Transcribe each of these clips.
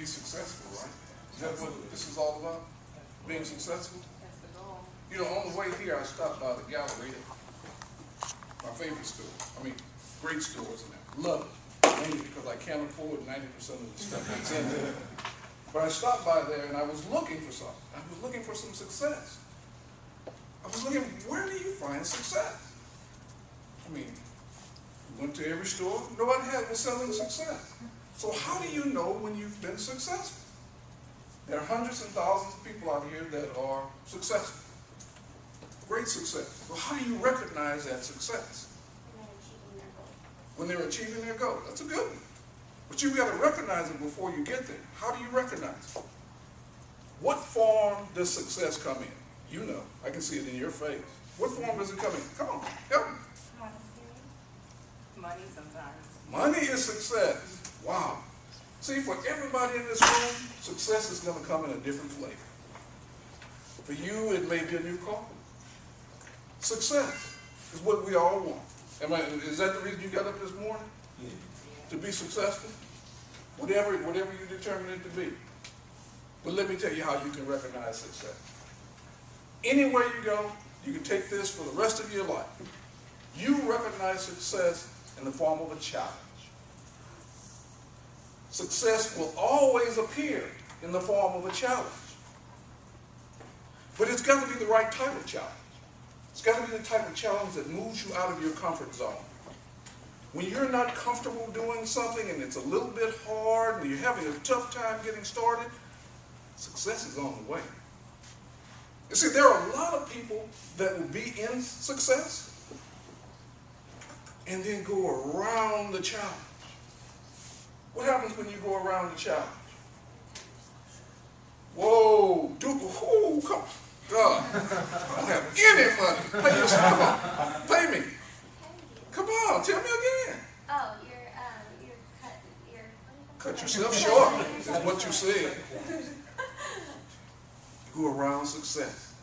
be successful, right? Is that what this is all about? Being successful? That's the goal. You know, on the way here, I stopped by the Galleria, my favorite store. I mean, great stores in there. Love it. Mainly because I can't afford 90% of the stuff that's in there. But I stopped by there and I was looking for something. I was looking for some success. I was looking, where do you find success? I mean, went to every store, nobody was selling success. So how do you know when you've been successful? There are hundreds and thousands of people out here that are successful. Great success. So how do you recognize that success? When they're achieving their goal. That's a good one. But you've got to recognize it before you get there. How do you recognize it? What form does success come in? You know. I can see it in your face. What form does it come in? Come on, help me. Money sometimes. Money is success. Wow. See, for everybody in this room, success is going to come in a different flavor. For you, it may be a new car. Success is what we all want. Is that the reason you got up this morning? Yeah. To be successful? Whatever you determine it to be. But let me tell you how you can recognize success. Anywhere you go, you can take this for the rest of your life. You recognize success in the form of a challenge. Success will always appear in the form of a challenge. But it's got to be the right type of challenge. It's got to be the type of challenge that moves you out of your comfort zone. When you're not comfortable doing something and it's a little bit hard and you're having a tough time getting started, success is on the way. You see, there are a lot of people that will be in success and then go around the challenge. What happens when you go around the challenge? Whoa, dude, whoo, come on. God, I don't have any money. Pay yourself. Come on, pay me. Come on, tell me again. Oh, you're Cut yourself short, is what you said. You go around success.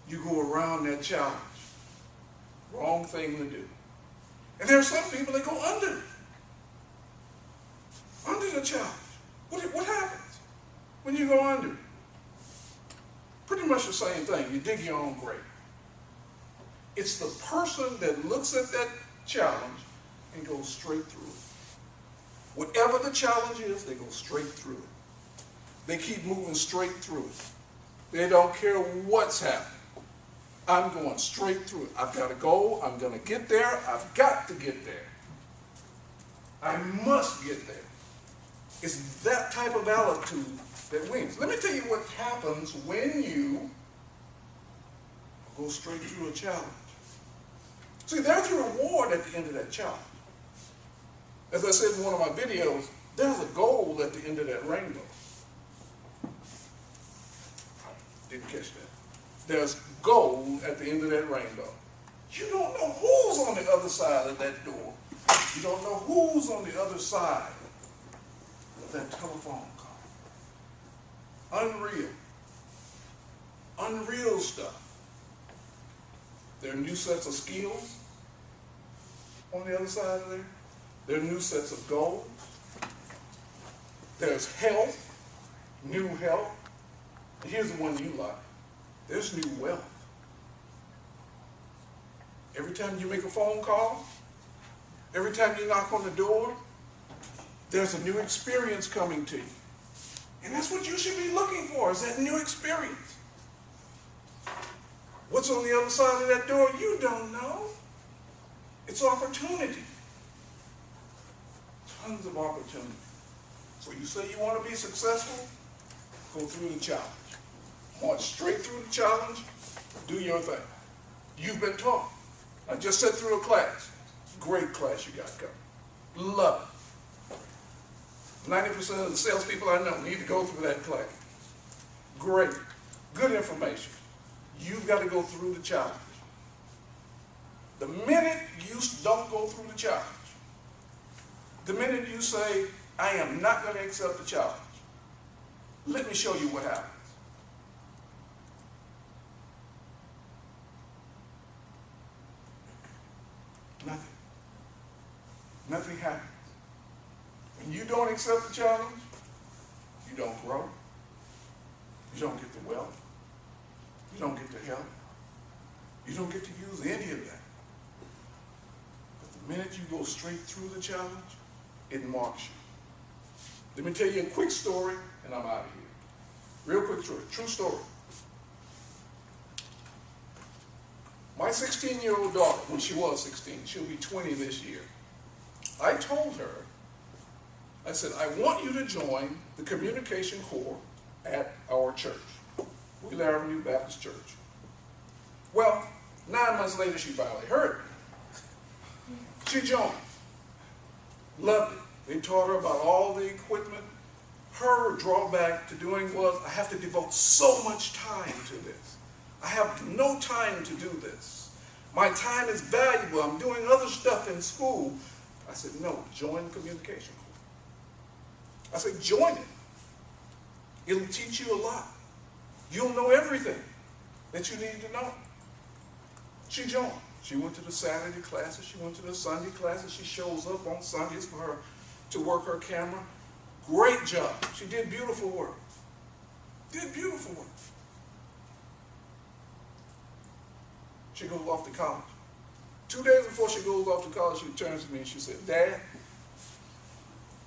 You go around that challenge. Wrong thing to do. And there are some people that go under the challenge. What happens when you go under? Pretty much the same thing. You dig your own grave. It's the person that looks at that challenge and goes straight through it. Whatever the challenge is, they go straight through it. They keep moving straight through it. They don't care what's happening. I'm going straight through it. I've got a goal. I'm going to get there. I've got to get there. I must get there. It's that type of attitude that wins. Let me tell you what happens when you go straight through a challenge. See, there's a reward at the end of that challenge. As I said in one of my videos, there's a goal at the end of that rainbow. Didn't catch that. There's gold at the end of that rainbow. You don't know who's on the other side of that door. You don't know who's on the other side of that telephone call. Unreal. Unreal stuff. There are new sets of skills on the other side of there. There are new sets of goals. There's health, new health. And here's the one you like. There's new wealth. Every time you make a phone call, every time you knock on the door, there's a new experience coming to you. And that's what you should be looking for, is that new experience. What's on the other side of that door, you don't know. It's opportunity. Tons of opportunity. So you say you want to be successful, go through the challenge. March straight through the challenge, do your thing. You've been taught. I just sat through a class. Great class you got coming. Love it. 90% of the salespeople I know need to go through that class. Great. Good information. You've got to go through the challenge. The minute you don't go through the challenge, the minute you say, I am not going to accept the challenge, let me show you what happens. Nothing. Nothing happens. When you don't accept the challenge, don't grow. You don't get the wealth. You don't get the help. You don't get to use any of that. But the minute you go straight through the challenge, it marks you. Let me tell you a quick story, and I'm out of here. Real quick story, true story. My 16-year-old daughter, when she was 16, she'll be 20 this year, I told her, I said, I want you to join the communication corps at our church, Wheeler Avenue Baptist Church. Well, 9 months later, she finally heard me. She joined. Loved it. They taught her about all the equipment. Her drawback to doing was, I have to devote so much time to this. I have no time to do this. My time is valuable. I'm doing other stuff in school. I said, no, join the communication corps. I said, join it. It'll teach you a lot. You'll know everything that you need to know. She joined. She went to the Saturday classes. She went to the Sunday classes. She shows up on Sundays for her to work her camera. Great job. She did beautiful work. Did beautiful work. She goes off to college. 2 days before she goes off to college, she turns to me and she said, Dad,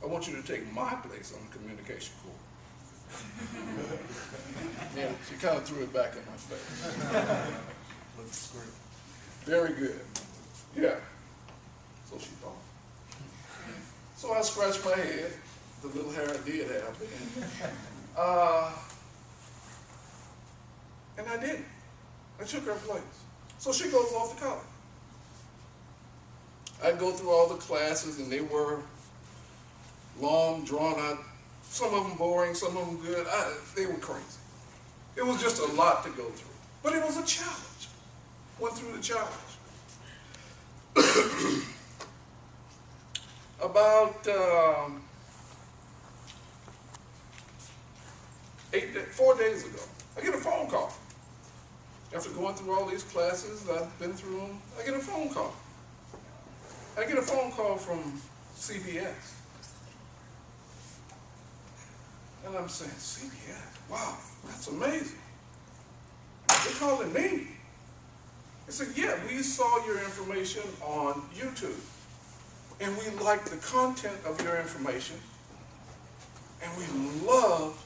I want you to take my place on the communication corps. Yeah, she kind of threw it back in my face. Looks great. Very good. Yeah. So she thought. So I scratched my head, the little hair I did have. And I didn't. I took her place. So she goes off to college. I'd go through all the classes, and they were long, drawn out, some of them boring, some of them good. They were crazy. It was just a lot to go through. But it was a challenge. Went through the challenge. About 4 days ago, I get a phone call. After going through all these classes, I've been through them, I get a phone call. I get a phone call from CBS. And I'm saying, CBS? Wow, that's amazing. They're calling me. They said, yeah, we saw your information on YouTube. And we liked the content of your information. And we loved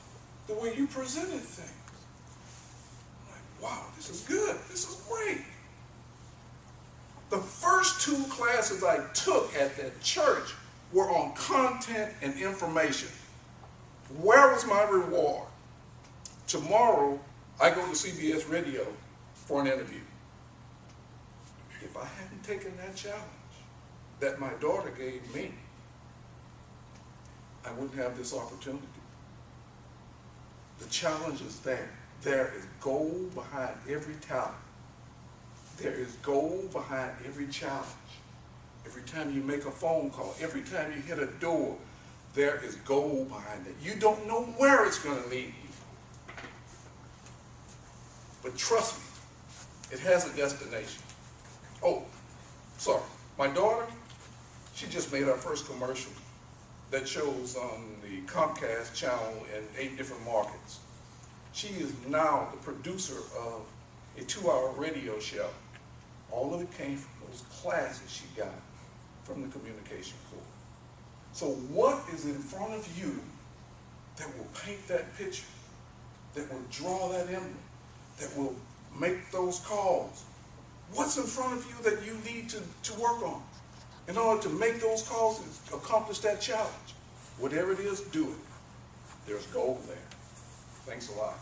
the way you presented things. I'm like, wow, this is good. This is great. The first 2 classes I took at that church were on content and information. Where was my reward? Tomorrow, I go to CBS Radio for an interview. If I hadn't taken that challenge that my daughter gave me, I wouldn't have this opportunity. The challenge is there. There is gold behind every talent. There is gold behind every challenge. Every time you make a phone call, every time you hit a door, there is gold behind it. You don't know where it's going to lead you. But trust me, it has a destination. Oh, sorry. My daughter, she just made her first commercial that shows on the Comcast channel in 8 different markets. She is now the producer of a 2-hour radio show. All of it came from those classes she got from the communication corps. So what is in front of you that will paint that picture, that will draw that emblem, that will make those calls? What's in front of you that you need to work on in order to make those calls and accomplish that challenge? Whatever it is, do it. There's gold there. Thanks a lot.